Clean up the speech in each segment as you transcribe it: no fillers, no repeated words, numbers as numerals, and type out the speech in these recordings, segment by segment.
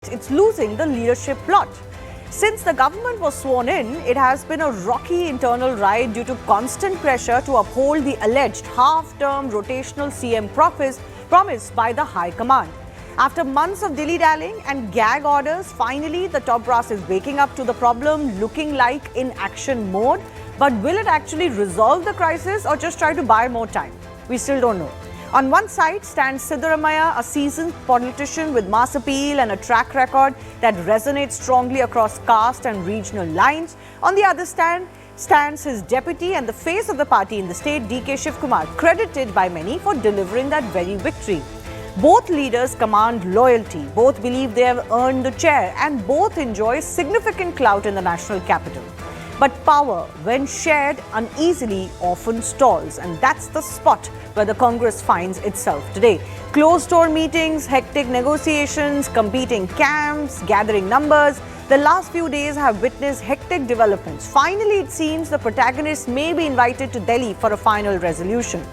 It's losing the leadership plot. Since the government was sworn in, it has been a rocky internal ride due to constant pressure to uphold the alleged half-term rotational CM promised by the High Command. After months of dilly-dallying and gag orders, finally the top brass is waking up to the problem, looking like in action mode. But will it actually resolve the crisis or just try to buy more time? We still don't know. On one side stands Siddaramaiah, a seasoned politician with mass appeal and a track record that resonates strongly across caste and regional lines. On the other stands his deputy and the face of the party in the state, D.K. Shivkumar, credited by many for delivering that very victory. Both leaders command loyalty, both believe they have earned the chair, and both enjoy significant clout in the national capital. But power, when shared uneasily, often stalls, and that's the spot where the Congress finds itself today. Closed-door meetings, hectic negotiations, competing camps, gathering numbers. The last few days have witnessed hectic developments. Finally, it seems the protagonists may be invited to Delhi for a final resolution.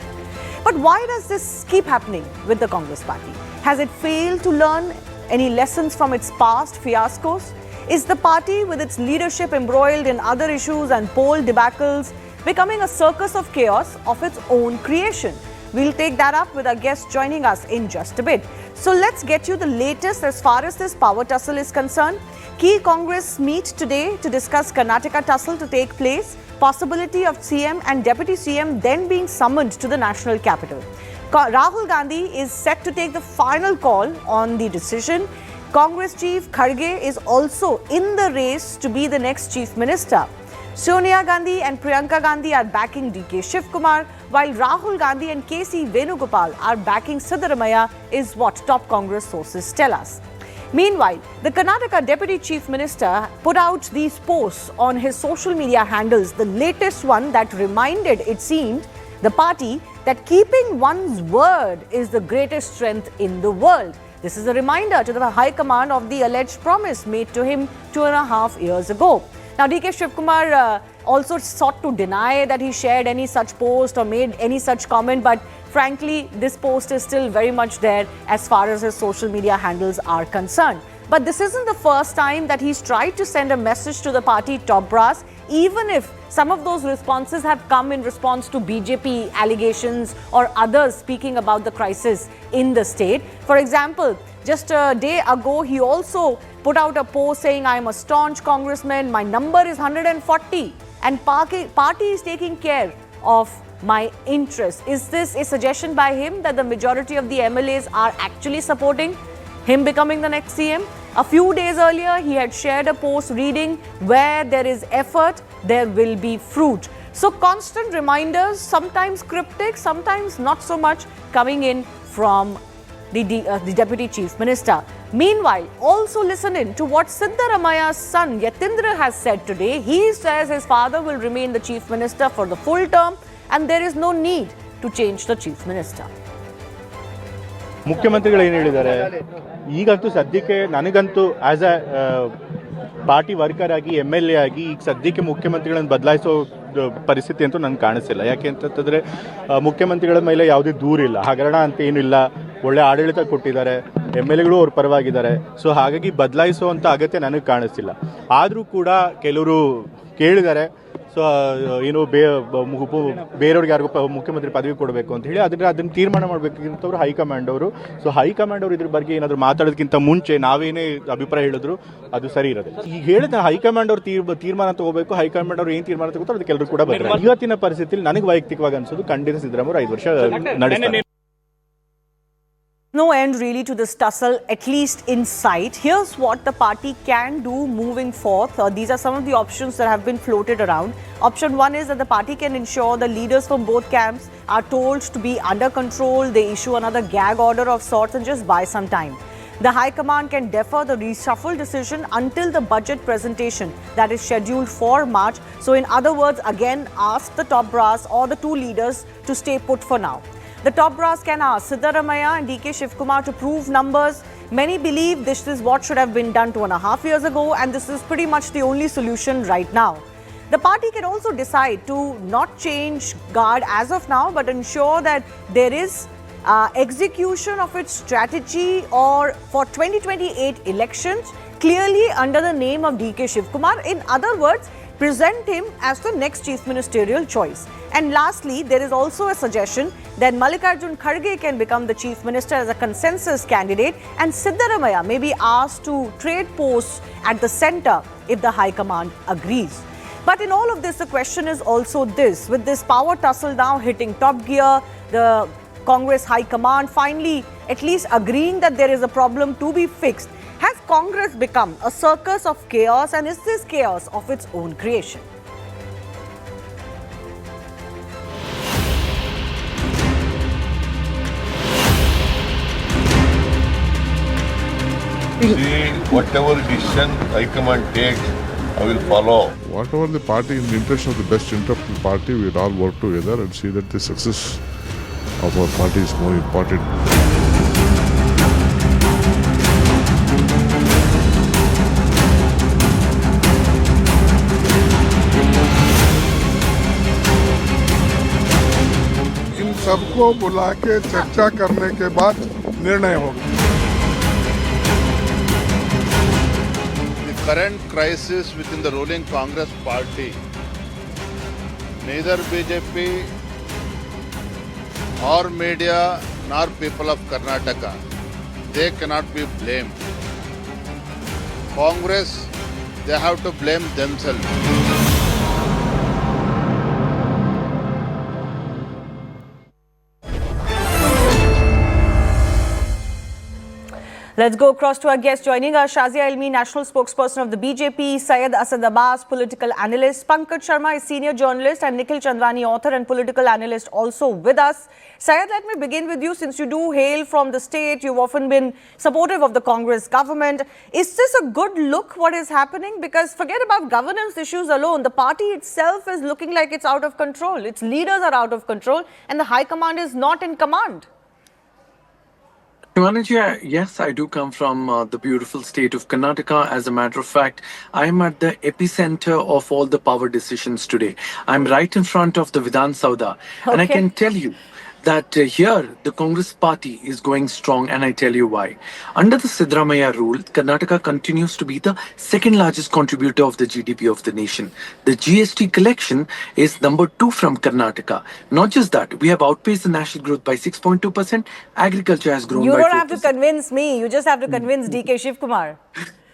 But why does this keep happening with the Congress party? Has it failed to learn any lessons from its past fiascos? Is the party, with its leadership embroiled in other issues and poll debacles, becoming a circus of chaos of its own creation? We'll take that up with our guest joining us in just a bit. So let's get you the latest as far as this power tussle is concerned. Key Congress meet today to discuss Karnataka tussle to take place, possibility of CM and Deputy CM then being summoned to the national capital. Rahul Gandhi is set to take the final call on the decision. Congress Chief Kharge is also in the race to be the next Chief Minister. Sonia Gandhi and Priyanka Gandhi are backing D.K. Shivkumar, while Rahul Gandhi and K.C. Venugopal are backing Siddaramaiah, is what top Congress sources tell us. Meanwhile, the Karnataka Deputy Chief Minister put out these posts on his social media handles, the latest one that reminded, it seemed, the party that keeping one's word is the greatest strength in the world. This is a reminder to the High Command of the alleged promise made to him 2.5 years ago. Now, D.K. Shivkumar also sought to deny that he shared any such post or made any such comment, but frankly, this post is still very much there as far as his social media handles are concerned. But this isn't the first time that he's tried to send a message to the party top brass, even if some of those responses have come in response to BJP allegations or others speaking about the crisis in the state. For example, just a day ago, he also put out a post saying, "I am a staunch congressman, my number is 140 and party is taking care of my interests." Is this a suggestion by him that the majority of the MLAs are actually supporting him becoming the next CM? A few days earlier, he had shared a post reading, "Where there is effort, there will be fruit." So constant reminders, sometimes cryptic, sometimes not so much, coming in from the Deputy Chief Minister. Meanwhile, also listen in to what Siddaramaiah's son Yatindra has said today. He says his father will remain the Chief Minister for the full term and there is no need to change the Chief Minister. ಮುಖ್ಯಮಂತ್ರಿಗಳು ಏನು ಹೇಳಿದ್ದಾರೆ ಈಗಂತೂ ಸದ್ಯಕ್ಕೆ ನನಗಂತೂ as a party worker ಆಗಿ MLA ಆಗಿ ಈಗ ಸದ್ಯಕ್ಕೆ ಮುಖ್ಯಮಂತ್ರಿಗಳನ್ನು ಬದಲಾಯಿಸೋ ಪರಿಸ್ಥಿತಿ ಅಂತೂ ನನಗೆ ಕಾಣಿಸಿಲ್ಲ. ಯಾಕೆ ಅಂತಂದರೆ ಮುಖ್ಯಮಂತ್ರಿಗಳ ಮೇಲೆ ಯಾವುದೇ ದೂರಿಲ್ಲ, ಹಗರಣ ಅಂತ ಏನಿಲ್ಲ, ಒಳ್ಳೆ ಆಡಳಿತ ಕೊಟ್ಟಿದ್ದಾರೆ, MLAಗಳು ಅವ್ರ ಪರವಾಗಿದ್ದಾರೆ. ಸೊ ಹಾಗಾಗಿ ಬದಲಾಯಿಸುವಂಥ ಅಗತ್ಯ ನನಗೆ ಕಾಣಿಸ್ತಿಲ್ಲ. ಆದರೂ ಕೂಡ ಕೆಲವರು ಕೇಳಿದ್ದಾರೆ, ಸೊ ಏನು ಬೇರೆಯವ್ರಿಗೆ ಯಾರಿಗೂ ಮುಖ್ಯಮಂತ್ರಿ ಪದವಿ ಕೊಡಬೇಕು ಅಂತ ಹೇಳಿ ಅದನ್ನು ತೀರ್ಮಾನ ಮಾಡಬೇಕಂತವ್ರು ಹೈಕಮಾಂಡ್ ಅವರು. ಸೊ ಹೈಕಮಾಂಡ್ ಅವರು ಇದ್ರ ಬಗ್ಗೆ ಏನಾದರೂ ಮಾತಾಡೋದಕ್ಕಿಂತ ಮುಂಚೆ ನಾವೇನೇ ಅಭಿಪ್ರಾಯ ಹೇಳಿದ್ರು ಅದು ಸರಿ ಇರೋದು. ಈಗ ಹೇಳಿದ ಹೈಕಮಾಂಡ್ ಅವರು ತೀರ್ಮಾನ ತಗೋಬೇಕು, ಹೈಕಮಾಂಡ್ ಅವರು ಏನು ತೀರ್ಮಾನ ತಗೋತಾರೆ ಅದಕ್ಕೆ ಎಲ್ಲರೂ ಕೂಡ ಬರ್ತಾರೆ. ಇವತ್ತಿನ ಪರಿಸ್ಥಿತಿಯಲ್ಲಿ ನನಗೆ ವೈಯಕ್ತಿಕವಾಗಿ ಅನ್ಸೋದು ಖಂಡಿತ ಸಿದ್ದರಾಮಯ್ಯ 5 ವರ್ಷ ನಡೆಸ್ತಾರೆ. No end really to this tussle, at least in sight. Here's what the party can do moving forth. These are some of the options that have been floated around. Option 1 is that the party can ensure the leaders from both camps are told to be under control. They issue another gag order of sorts and just buy some time. The High Command can defer the reshuffle decision until the budget presentation that is scheduled for March. So in other words, again, ask the top brass or the two leaders to stay put for now. The top brass can ask Siddaramaiah and D.K. Shivkumar to prove numbers. Many believe this is what should have been done 2.5 years ago, and this is pretty much the only solution right now. The party can also decide to not change guard as of now, but ensure that there is execution of its strategy or for 2028 elections clearly under the name of DK Shivkumar. In other words, present him as the next chief ministerial choice. And lastly, there is also a suggestion that Mallikarjun Kharge can become the chief minister as a consensus candidate, and Siddaramaiah may be asked to trade posts at the centre if the High Command agrees. But in all of this, the question is also this: with this power tussle now hitting top gear, the Congress High Command finally at least agreeing that there is a problem to be fixed, has Congress become a circus of chaos, and is this chaos of its own creation? See, whatever decision High Command takes, I will follow. Whatever the party, in the interest of the best interest of the party, we will all work together and see that the success of our party is more important. इन सबको बुला के चर्चा करने के बाद निर्णय होगा. The current crisis within the ruling Congress party, neither BJP or media nor people of Karnataka, they cannot be blamed. Congress, they have to blame themselves. Let's go across to our guest joining us, Shazia Ilmi, national spokesperson of the BJP, Syed Asad Abbas, political analyst, Pankaj Sharma is senior journalist, and Nikhil Chandwani, author and political analyst, also with us. Syed, let me begin with you. Since you do hail from the state, you've often been supportive of the Congress government. Is this a good look, what is happening? Because forget about governance issues alone, the party itself is looking like it's out of control. Its leaders are out of control, and the High Command is not in command. Shivani, yes, I do come from the beautiful state of Karnataka. As a matter of fact, I'm at the epicenter of all the power decisions today. I'm right in front of the Vidhan Sauda. And I can tell you that here the Congress party is going strong, and I tell you why. Under the Siddaramaiah rule, Karnataka continues to be the second largest contributor of the GDP of the nation. The GST collection is number 2 from Karnataka. Not just that, we have outpaced the national growth by 6.2%. Agriculture has grown by 4%. You don't have to convince me. You just have to convince DK Shivkumar.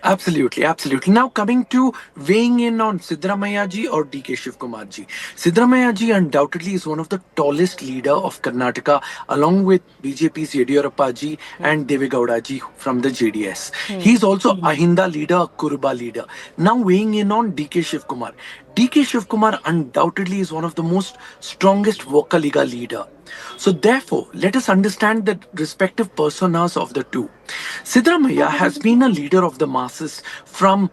Absolutely, absolutely. Now coming to weighing in on Siddaramaiah ji or DK Shivkumar ji. Siddaramaiah ji undoubtedly is one of the tallest leader of Karnataka, along with BJP's Yediyurappa ji and Devegowda ji from the JDS. He's also a Ahinda leader, a Kuruba leader. Now weighing in on DK Shivkumar. DK Shivkumar undoubtedly is one of the most strongest Vokaliga leader. So therefore, let us understand the respective personas of the two. Siddaramaiah has been a leader of the masses from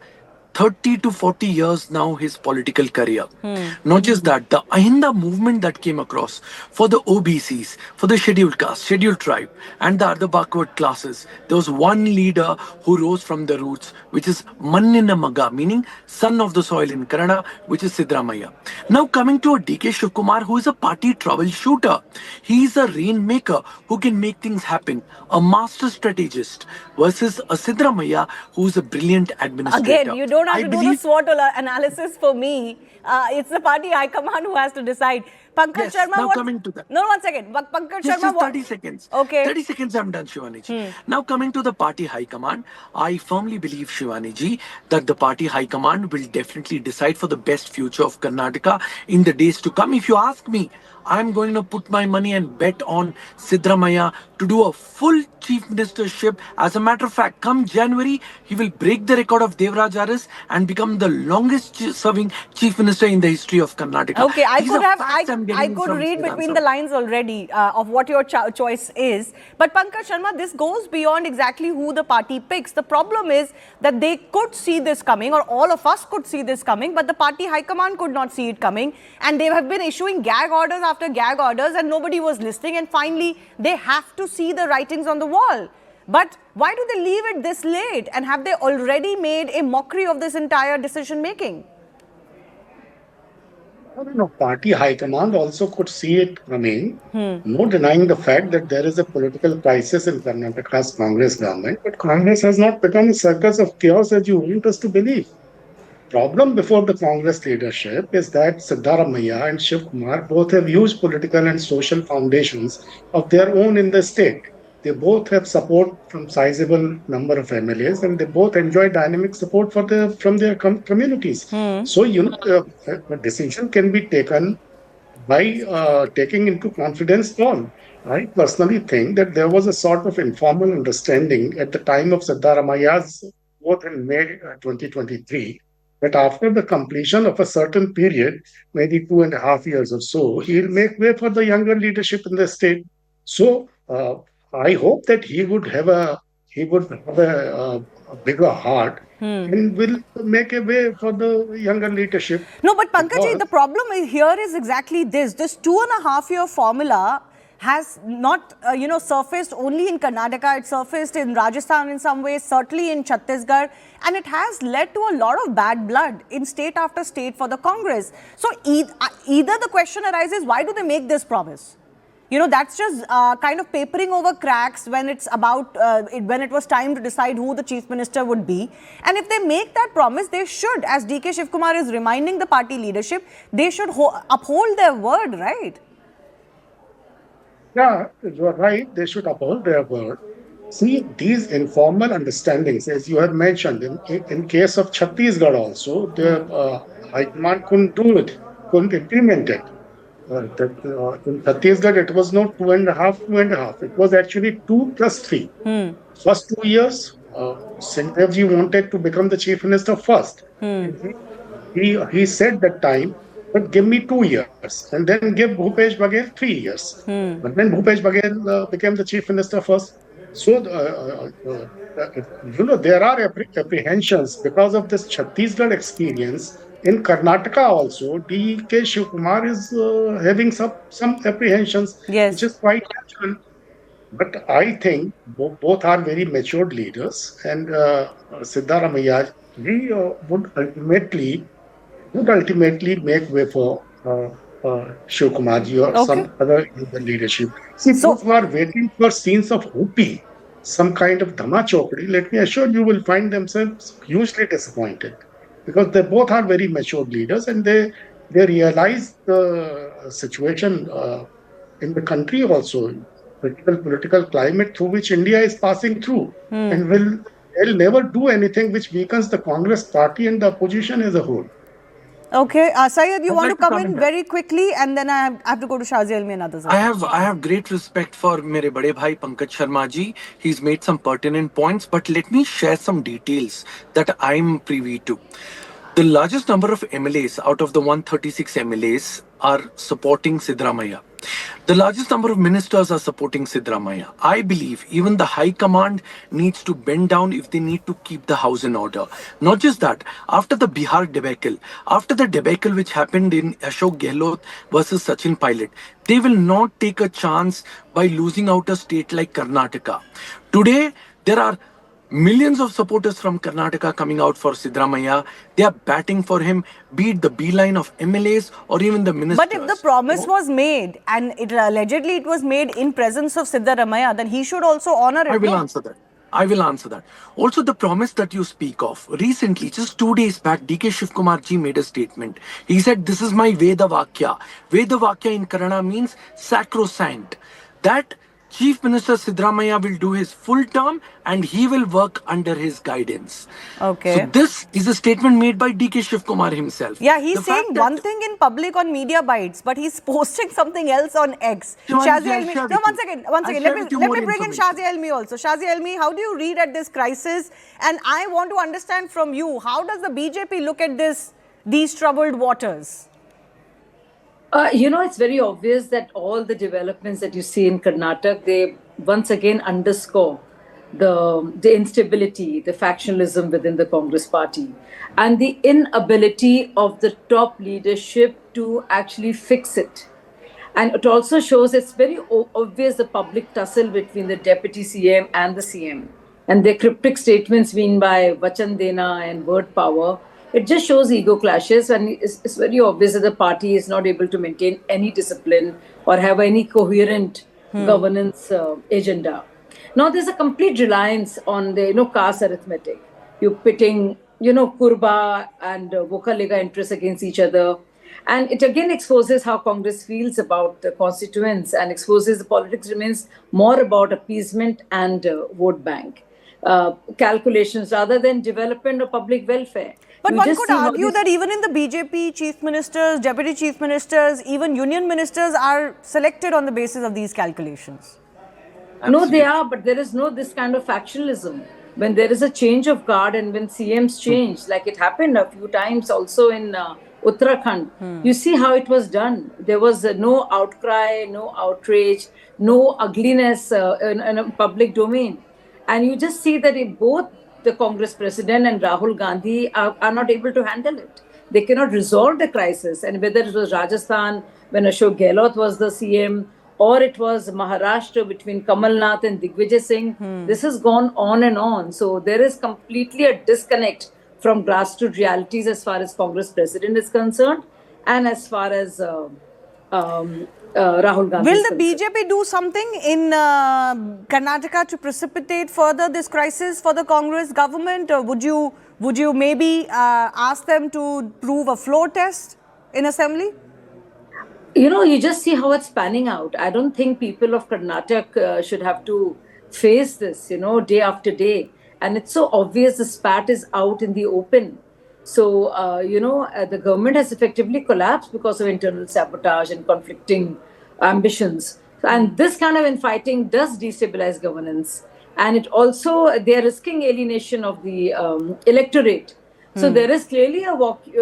30 to 40 years now, his political career. Not just that, the Ahinda movement that came across for the OBCs, for the scheduled caste, scheduled tribe, and the other backward classes, there was one leader who rose from the roots, which is Mannina Maga, meaning son of the soil in Kannada, which is Siddaramaiah. Now coming to a DK Shivkumar, who is a party troubleshooter. He is a rainmaker who can make things happen, a master strategist, versus a Siddaramaiah who is a brilliant administrator. Again, you don't have to do the SWOT analysis for me. It's the party high command who has to decide. Pankaj Sharma, now coming to that. No, 1 second. Pankaj Just Sharma, 30 seconds. Okay. 30 seconds, I'm done, Shivani ji. Now coming to the party high command, I firmly believe, Shivani ji, that the party high command will definitely decide for the best future of Karnataka in the days to come. If you ask me, I'm going to put my money and bet on Siddaramaiah to do a full chief ministership. As a matter of fact, come January, he will break the record of Devraj Aris and become the longest serving chief minister in the history of Karnataka. Okay, I These could read between the lines already of what your choice is. But Pankaj Sharma, this goes beyond exactly who the party picks. The problem is that they could see this coming, or all of us could see this coming, but the party high command could not see it coming. And they have been issuing gag orders after gag orders, and nobody was listening. And finally, they have to see the writings on the wall. But why do they leave it this late? And have they already made a mockery of this entire decision making? No, party high command also could see it coming. No denying the fact that there is a political crisis in Karnataka's Congress government, but Congress has not become a circus of chaos as you want us to believe. Problem before the Congress leadership is that Siddharamaiah and Shiv Kumar both have huge political and social foundations of their own in the state. They both have support from sizable number of MLAs, and they both enjoy dynamic support from their communities. So, a decision can be taken by taking into confidence all. I personally think that there was a sort of informal understanding at the time of Siddharamaya's vote in May 2023 that after the completion of a certain period, maybe 2.5 years or so, he'll make way for the younger leadership in the state. So I hope that he would have a bigger heart and will make a way for the younger leadership. No, but Pankaj, Because- the problem here is exactly this. This 2.5-year formula has not, surfaced only in Karnataka. It surfaced in Rajasthan in some ways, certainly in Chhattisgarh. And it has led to a lot of bad blood in state after state for the Congress. So either the question arises, why do they make this promise? That's just kind of papering over cracks when it's about, when it was time to decide who the chief minister would be. And if they make that promise, they should, as DK Shivkumar is reminding the party leadership, they should uphold their word, right? Yeah, you're right. They should uphold their word. See, these informal understandings, as you have mentioned, in case of Chhattisgarh also, the High Command couldn't do it, couldn't implement it. In Chhattisgarh, it was not 2.5. It was actually 2 plus 3. First 2 years, Singh Dev ji wanted to become the chief minister first. He said that time, but give me 2 years and then give Bhupesh Baghel 3 years. But then Bhupesh Baghel became the chief minister first. So, there are apprehensions because of this Chhattisgarh experience. In Karnataka also, DK Shivkumar is having some apprehensions, Yes. which is quite natural. But I think both are very matured leaders, and Siddharamaiah he would ultimately make way for Shiv Kumarji or Okay. some other in the leadership. See, So- those who are waiting for scenes of whoopee, some kind of Dhama Chokri, let me assure you will find themselves hugely disappointed because they both are very matured leaders and they realize the situation in the country also, political climate through which India is passing through, and will never do anything which weakens the Congress party and the opposition as a whole. Okay, Syed, you I'd want like to to come in comment. very quickly, and then I have to go to Shazi Almi and others. I have great respect for mere bade bhai Pankaj Sharma ji. He's made some pertinent points, but let me share some details that I'm privy to. The largest number of MLAs out of the 136 MLAs are supporting Siddaramaiah. The largest number of ministers are supporting Siddaramaiah. I believe even the High Command needs to bend down if they need to keep the house in order. Not just that, after the Bihar debacle, after the debacle which happened in Ashok Gehlot versus Sachin Pilot, they will not take a chance by losing out a state like Karnataka. Today, there are millions of supporters from Karnataka coming out for Siddaramaiah. They are batting for him, be it the beeline of MLAs or even the ministers. But if the promise was made, and allegedly it was made in presence of Siddaramaiah, then he should also honor it. I will no? answer that. I will answer that. Also, the promise that you speak of, recently, just 2 days back, DK Shivkumar ji made a statement. He said, "This is my Veda Vakya." Veda Vakya in Kannada means sacrosanct. That Chief Minister Siddaramaiah will do his full term and he will work under his guidance. Okay. So this is a statement made by DK Shivkumar himself. Yeah, he's The saying fact that- one thing in public on Media Bites, but he's posting something else on X. Shivangi, Shazi I'll Almi, share no, with one you. second. I'll Let share me with you let more me bring in information. Shazi Almi also. Shazi Almi, how do you read at this crisis? And I want to understand from you, how does the BJP look at these troubled waters? It's very obvious that all the developments that you see in Karnataka, they once again underscore the instability, the factionalism within the Congress party, and the inability of the top leadership to actually fix it. And it also shows it's very obvious the public tussle between the deputy CM and the CM. And their cryptic statements being by Vachan Dena and word power It just shows ego clashes, and it's very obvious that the party is not able to maintain any discipline or have any coherent governance agenda. Now there's a complete reliance on the caste arithmetic. You're pitting Kurba and Vokalega interests against each other. And it again exposes how Congress feels about the constituents and exposes the politics remains more about appeasement and vote bank calculations rather than development or public welfare. But You one just could see how argue this- that even in the BJP chief ministers, deputy chief ministers, even union ministers are selected on the basis of these calculations. No, they are, but there is no this kind of factionalism. When there is a change of guard and when CMs change, like it happened a few times also in Uttarakhand, you see how it was done. There was no outcry, no outrage, no ugliness in a public domain. And you just see that if both the Congress president and Rahul Gandhi are not able to handle it. They cannot resolve the crisis. And whether it was Rajasthan when Ashok Gehlot was the CM, or it was Maharashtra between Kamal Nath and Digvijay Singh, this has gone on and on. So there is completely a disconnect from grassroots realities as far as Congress president is concerned and as far as Rahul Gandhi Will is the concerned. BJP do something in Karnataka to precipitate further this crisis for the Congress government? Or would you maybe ask them to prove a floor test in assembly? You just see how it's panning out. I don't think people of Karnataka should have to face this, day after day. And it's so obvious the spat is out in the open. So, the government has effectively collapsed because of internal sabotage and conflicting ambitions. And this kind of infighting does destabilize governance. And it also, they are risking alienation of the electorate. So there is clearly a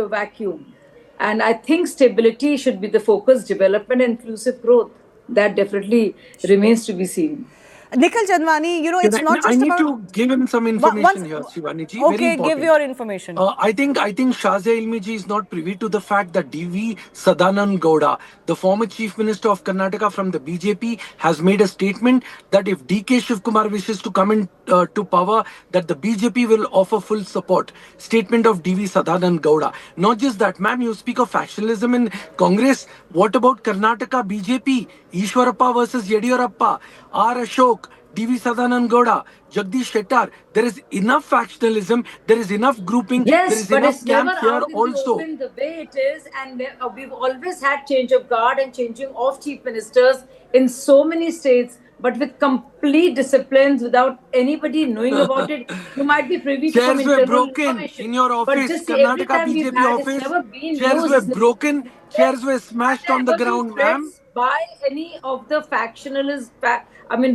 vacuum. And I think stability should be the focus, development and inclusive growth. That definitely remains to be seen. Nikhil Chandwani, it's not just I need about... to give him some information Once- here, Shivani ji. Okay, Very give important. your information. I think Shazia Ilmi ji is not privy to the fact that D.V. Sadanand Gowda, the former Chief Minister of Karnataka from the BJP, has made a statement that if D.K. Shivkumar wishes to come to power, that the BJP will offer full support. Statement of D.V. Sadanand Gowda. Not just that, ma'am, you speak of factionalism in Congress. What about Karnataka BJP? Ishwarappa versus Yediyurappa, R. Ashok, D.V. Sadanand Gowda, Jagdish Shettar. There is enough factionalism, there is enough grouping, there Yes, is but enough it's never camp here out in the also. open the way it is. And we've always had change of guard and changing of chief ministers in so many states, but with complete disciplines, without anybody knowing about it. You might be privy to some Chairs were internal broken information. in your But office, just every Karnataka time we've BJP had, it's office. never been Chairs used. were broken, chairs were smashed on the Never been ground, ma'am. threats by any of the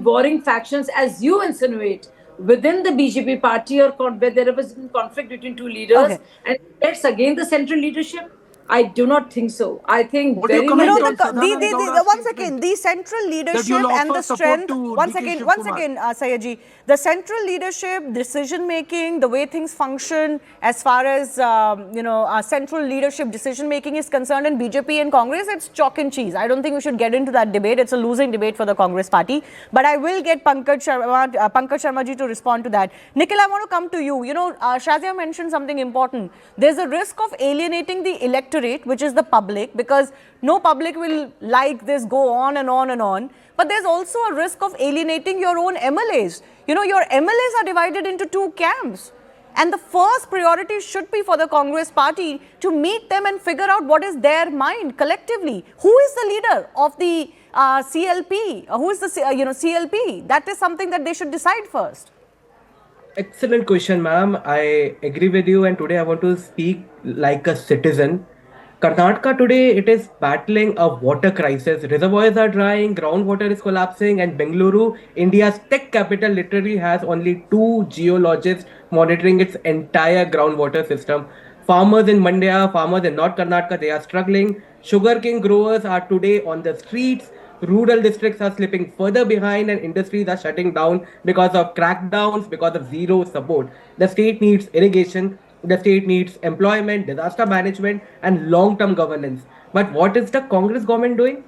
warring factions, as you insinuate, within the BJP party, or where there was conflict between two leaders, Okay. and that's again the central leadership. I do not think so. I think What do you very comment much. on Sadanand Gowda's one statement? second, the central leadership you'll and offer the support strength. to One DK second, Sayyaji. The central leadership, decision making, the way things function, as far as central leadership decision making is concerned in BJP and Congress, it's chalk and cheese. I don't think we should get into that debate. It's a losing debate for the Congress party. But I will get Pankaj Sharma ji to respond to that. Nikhil, I want to come to you. Shazia mentioned something important. There's a risk of alienating the electorate, which is the public, because no public will like this go on and on and on. But there's also a risk of alienating your own MLAs. Your MLAs are divided into two camps. And the first priority should be for the Congress party to meet them and figure out what is their mind collectively. Who is the leader of the CLP? Who is the CLP? That is something that they should decide first. Excellent question, ma'am. I agree with you, and today I want to speak like a citizen. Karnataka today, it is battling a water crisis. Reservoirs are drying, groundwater is collapsing, and Bengaluru, India's tech capital, literally has only 2 geologists monitoring its entire groundwater system. Farmers in Mandya, farmers in North Karnataka, they are struggling. Sugarcane growers are today on the streets. Rural districts are slipping further behind, and industries are shutting down because of crackdowns, because of zero support. The state needs irrigation. The state needs employment, disaster management, and long-term governance. But what is the Congress government doing?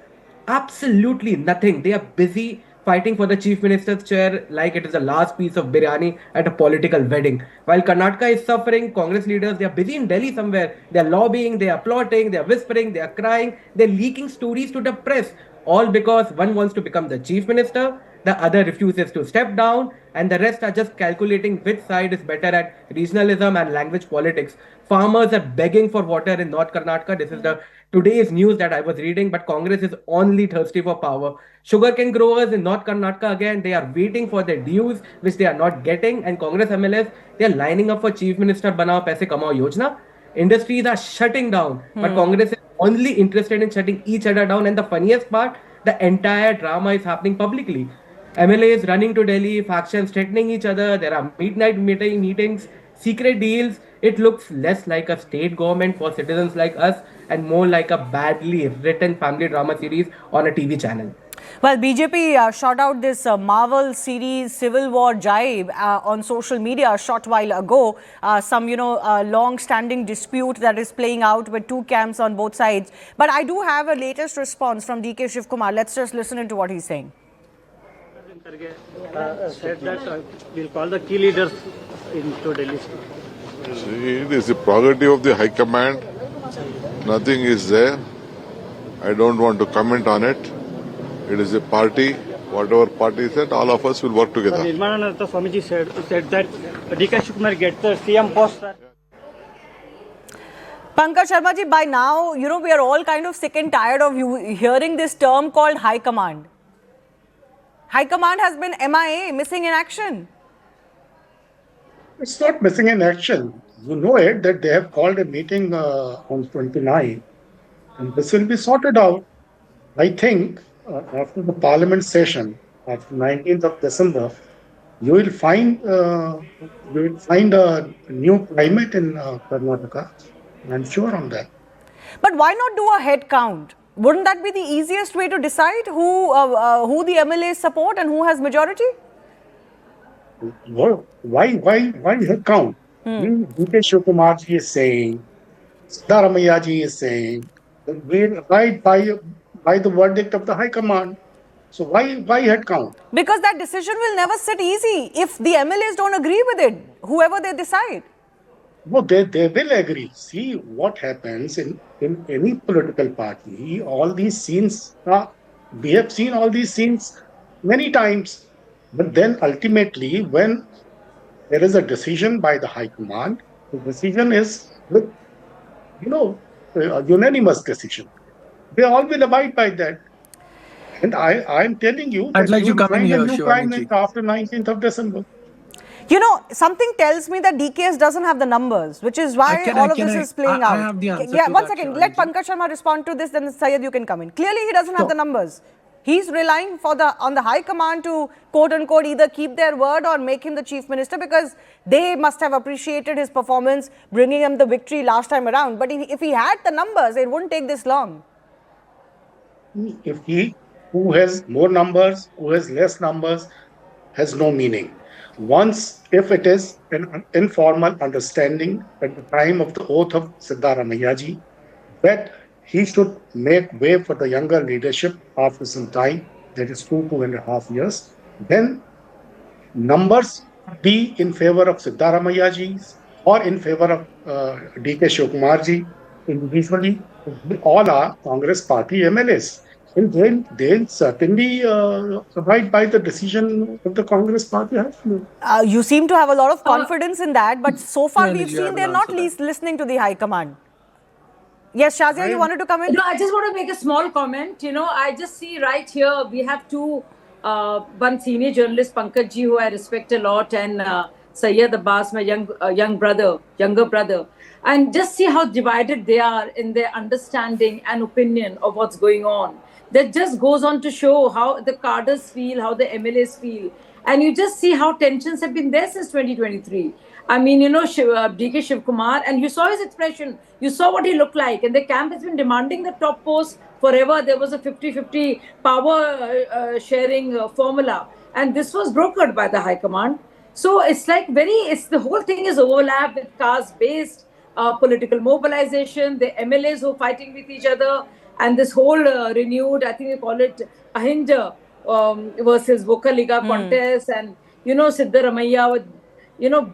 Absolutely nothing. They are busy fighting for the chief minister's chair like it is the last piece of biryani at a political wedding. While Karnataka is suffering, Congress leaders, they are busy in Delhi somewhere. They are lobbying, they are plotting, they are whispering, they are crying, they're leaking stories to the press. All because one wants to become the chief minister, the other refuses to step down, and the rest are just calculating which side is better at regionalism and language politics. Farmers are begging for water in North Karnataka. This is the today's news that I was reading, but Congress is only thirsty for power. Sugarcane growers in North Karnataka again, they are waiting for their dues, which they are not getting, and Congress MLAs, they are lining up for Chief Minister Banao Paise Kamao Yojana. Industries are shutting down, but Congress is only interested in shutting each other down. And the funniest part, the entire drama is happening publicly. MLAs running to Delhi, factions threatening each other, there are midnight meetings, secret deals. It looks less like a state government for citizens like us and more like a badly written family drama series on a TV channel. Well, BJP shot out this Marvel series Civil War jibe on social media a short while ago. Some, long-standing dispute that is playing out with two camps on both sides. But I do have a latest response from DK Shivkumar. Let's just listen into what he's saying. Said that we'll call the key leaders into Delhi. See, it is the prerogative of the High Command. Nothing is there. I don't want to comment on it. It is a party. Whatever party said, all of us will work together. Nirmanananda Swamiji said that DK Shivkumar gets the CM post. Pankaj Sharma ji, by now, we are all kind of sick and tired of hearing this term called High Command. High Command has been MIA, missing in action. It's not missing in action. You know it that they have called a meeting on 29, and this will be sorted out. I think after the Parliament session, after 19th of December, you will find a new climate in Karnataka. I'm sure on that. But why not do a head count? Wouldn't that be the easiest way to decide who the MLAs support and who has majority? Why head count? DK Shivkumar ji is saying, Siddaramaiah ji is saying, we abide by the verdict of the High Command. So why head count? Because that decision will never sit easy if the MLAs don't agree with it, whoever they decide. No, they will agree. See what happens in any political party. All these scenes, we have seen all these scenes many times. But then ultimately, when there is a decision by the High Command, the decision is with, a unanimous decision. They all will abide by that. And I'm telling you, I'd like you to come in here, a new Shivani climate ji. after 19th of December. Something tells me that DKS doesn't have the numbers, which is why all of this is playing out. I have the answer Yeah, to one that, second. Shivani Let ji. Pankaj Sharma respond to this, then Syed, you can come in. Clearly, he doesn't have the numbers. He's relying on the High Command to, quote unquote, either keep their word or make him the chief minister, because they must have appreciated his performance, bringing him the victory last time around. But if he had the numbers, it wouldn't take this long. If who has more numbers, who has less numbers, has no meaning. If it is an informal understanding at the time of the oath of Siddaramaiah ji, that he should make way for the younger leadership after some time, that is 2.5 years, then numbers be in favor of Siddaramaiah ji or in favor of DK Shivkumar ji individually. All are Congress party MLAs. And they'll certainly abide by the decision of the Congress party. You seem to have a lot of confidence in that, but so far we've seen they're not listening to the High Command. Yes, Shazia, you wanted to come in? No, I just want to make a small comment. I just see right here, we have one senior journalist, Pankaj ji, who I respect a lot, and Syed Abbas, my younger brother. And just see how divided they are in their understanding and opinion of what's going on. That just goes on to show how the cadres feel, how the MLAs feel. And you just see how tensions have been there since 2023. I mean, DK Shivkumar, and you saw his expression. You saw what he looked like. And the camp has been demanding the top post forever. There was a 50-50 power sharing formula. And this was brokered by the High Command. So it's like the whole thing is overlapped with caste-based political mobilization, the MLAs who are fighting with each other, and this whole renewed, I think we call it Ahinja versus Vokaliga contest, and Siddaramaiya with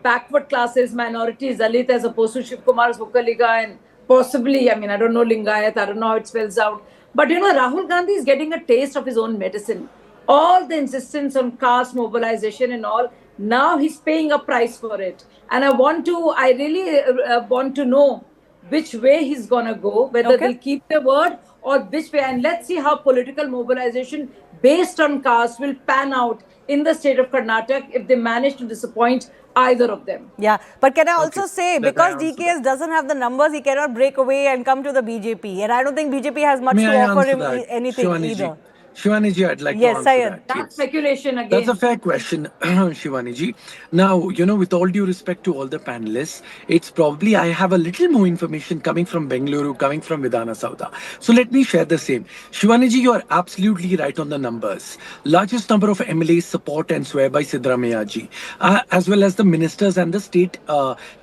backward classes, minorities, Dalit, as opposed to Shiv Kumar's Vokaliga, and possibly, I don't know Lingayat, I don't know how it spells out. But Rahul Gandhi is getting a taste of his own medicine. All the insistence on caste mobilization and all, now he's paying a price for it. And I really want to know which way he's gonna go, whether they'll keep their word or which way. And let's see how political mobilization based on caste will pan out in the state of Karnataka if they manage to disappoint either of them. Yeah, but can I also say, because DKS doesn't have the numbers, he cannot break away and come to the BJP. And I don't think BJP has much to offer him anything either. Shivani ji, I'd like to answer that. That's speculation again. That's a fair question, Shivani ji. Now, with all due respect to all the panelists, it's probably I have a little more information coming from Bengaluru, coming from Vidhana Saudha. So let me share the same. Shivani ji, you are absolutely right on the numbers. Largest number of MLAs support and swear by Siddaramaiah ji, as well as the ministers and the state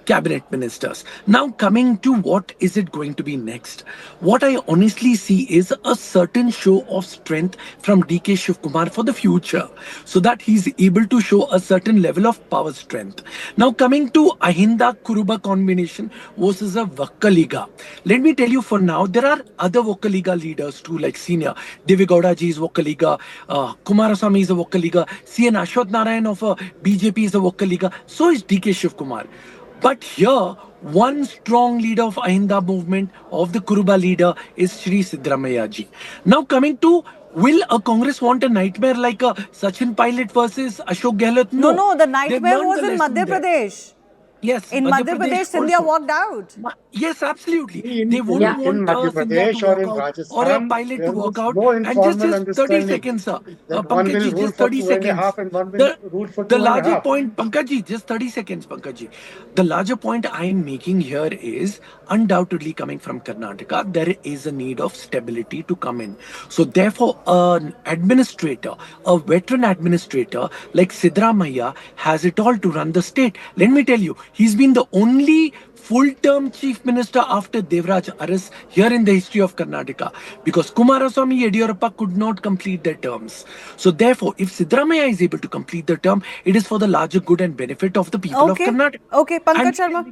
cabinet ministers. Now coming to what is it going to be next? What I honestly see is a certain show of strength from DK Shiv Kumar for the future, so that he's able to show a certain level of power strength. Now coming to Ahinda Kuruba combination versus a Vokkaliga. Let me tell you, for now there are other Vokkaliga leaders too, like senior Devegowda ji is Vokkaliga, Kumaraswamy is a Vokkaliga, CN Ashwath Narayan of BJP is a Vokkaliga, so is DK Shiv Kumar. But here, one strong leader of Ahinda movement, of the Kuruba leader, is Shri Siddaramaiah ji. Now coming to, will a Congress want a nightmare like a Sachin Pilot versus Ashok Gehlot? No, the nightmare was in Madhya Pradesh. Yes, in Madhya Pradesh, Scindia walked out. Yes, absolutely. They wouldn't want Madhya Pradesh or in Rajasthan, or a pilot to walk out. And just 30 seconds, sir. Pankaj, just 30 seconds. The larger point, Pankaj, just 30 seconds, Pankaj. The larger point I am making here is, undoubtedly coming from Karnataka, there is a need of stability to come in. So therefore, an administrator, a veteran administrator like Siddaramaiah has it all to run the state. Let me tell you, he's been the only full-term chief minister after Devraj Aras here in the history of Karnataka, because Kumaraswamy, Yediyurappa could not complete their terms. So therefore, if Siddaramaiah is able to complete the term, it is for the larger good and benefit of the people of Karnataka. Okay, Pankaj Sharma.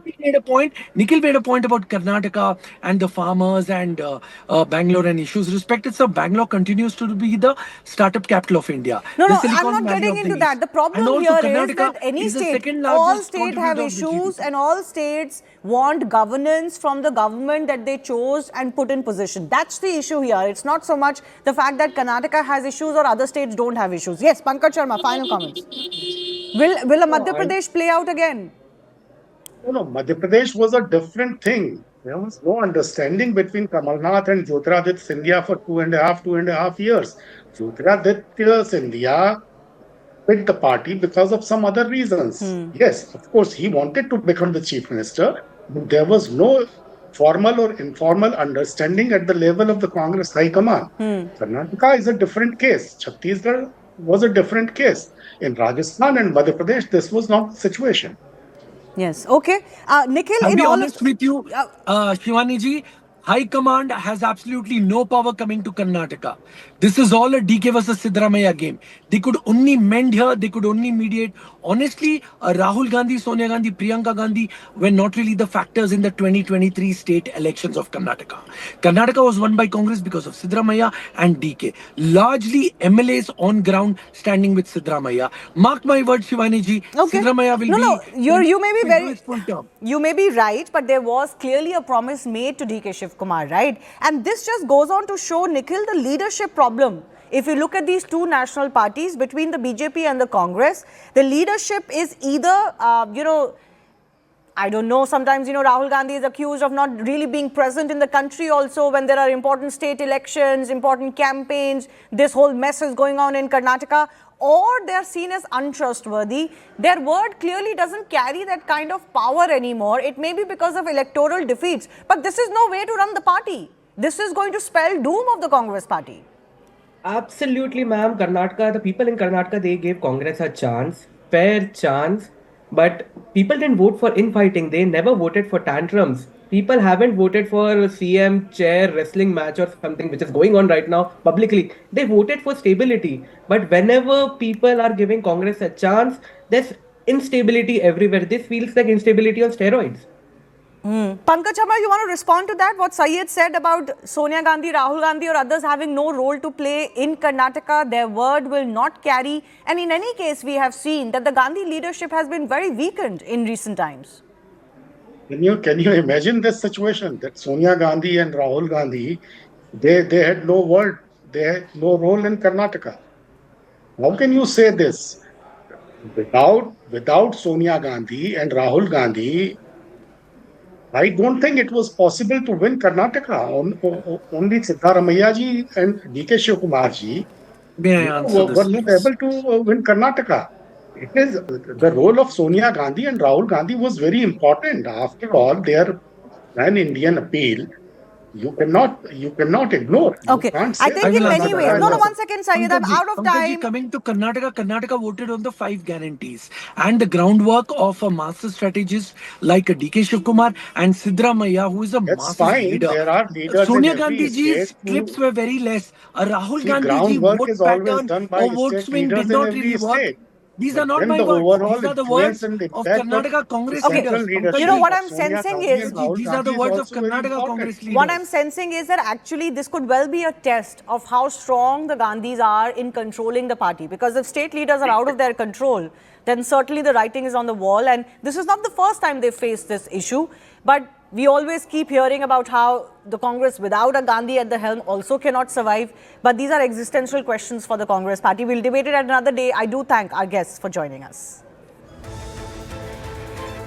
Nikhil made a point about Karnataka and the farmers and Bangalore and issues respected. So Bangalore continues to be the startup capital of India. No, I'm not getting into that. The problem here is that any state, all states have issues and all states want governance from the government that they chose and put in position. That's the issue here. It's not so much the fact that Karnataka has issues or other states don't have issues. Yes, Pankaj Sharma, final comments. Will a Madhya Pradesh play out again? No, Madhya Pradesh was a different thing. There was no understanding between Kamal Nath and Jyotiraditya Scindia for 2.5 years. Jyotiraditya Scindia quit the party because of some other reasons. Yes, of course, he wanted to become the chief minister, but there was no formal or informal understanding at the level of the Congress High Command. Karnataka is a different case. Chhattisgarh was a different case. In Rajasthan and Madhya Pradesh, this was not the situation. Yes, okay. Nikhil, I'll be honest with you, Shivani ji, High Command has absolutely no power coming to Karnataka. This is all a DK versus Siddaramaiah game. They could only mend here, they could only mediate. Honestly, Rahul Gandhi, Sonia Gandhi, Priyanka Gandhi were not really the factors in the 2023 state elections of Karnataka. Karnataka was won by Congress because of Siddaramaiah and DK. Largely MLAs on ground standing with Siddaramaiah. Mark my word, Shivani ji, Siddaramaiah will you may be right, but there was clearly a promise made to DK Shiv Kumar, right? And this just goes on to show, Nikhil, the leadership problem. If you look at these two national parties between the BJP and the Congress, the leadership is either, I don't know, sometimes, Rahul Gandhi is accused of not really being present in the country also when there are important state elections, important campaigns, this whole mess is going on in Karnataka, or they are seen as untrustworthy. Their word clearly doesn't carry that kind of power anymore. It may be because of electoral defeats, but this is no way to run the party. This is going to spell doom of the Congress party. Absolutely, ma'am. Karnataka, the people in Karnataka, they gave Congress a chance, fair chance, but people didn't vote for infighting. They never voted for tantrums. People haven't voted for CM chair wrestling match or something which is going on right now publicly. They voted for stability. But whenever people are giving Congress a chance, there's instability everywhere. This feels like instability on steroids. Pankaj Chamra, you want to respond to that? What Syed said about Sonia Gandhi, Rahul Gandhi or others having no role to play in Karnataka, their word will not carry. And in any case, we have seen that the Gandhi leadership has been very weakened in recent times. Can you imagine this situation that Sonia Gandhi and Rahul Gandhi, they had no word, they had no role in Karnataka? How can you say this? Without Sonia Gandhi and Rahul Gandhi, I don't think it was possible to win Karnataka. Only Siddaramaiah ji and DK Shivakumar ji May I answer were this, not please? able to win Karnataka. It is the role of Sonia Gandhi and Rahul Gandhi was very important. After all, they are pan-Indian appeal. You cannot ignore. You Okay, can't I say think I in will many answer ways. that. No, 1 second, Syed, I'm out of Pankaj ji, time. coming to Karnataka, Karnataka voted on the 5 guarantees and the groundwork of a master strategist like DK Shivkumar and Siddaramaiah, who is a that's master fine. leader. There are leaders in Sonia every Gandhi ji's state clips who were very less. Rahul see Gandhi ji groundwork vote is always pattern done by or vote state swing did leaders in not really every work. state. These But are not then my the words. overall These are the influence words and of impact of Karnataka the Congress central leaders. leadership You know what of I'm Sonia sensing Gandhi is and Rahul These are the Gandhi is words of also very Karnataka important. Congress leaders. What I'm sensing is that actually this could well be a test of how strong the Gandhis are in controlling the party. Because if state leaders are out of their control, then certainly the writing is on the wall. And this is not the first time they faced this issue. But we always keep hearing about how the Congress without a Gandhi at the helm also cannot survive. But these are existential questions for the Congress party. We'll debate it at another day. I do thank our guests for joining us.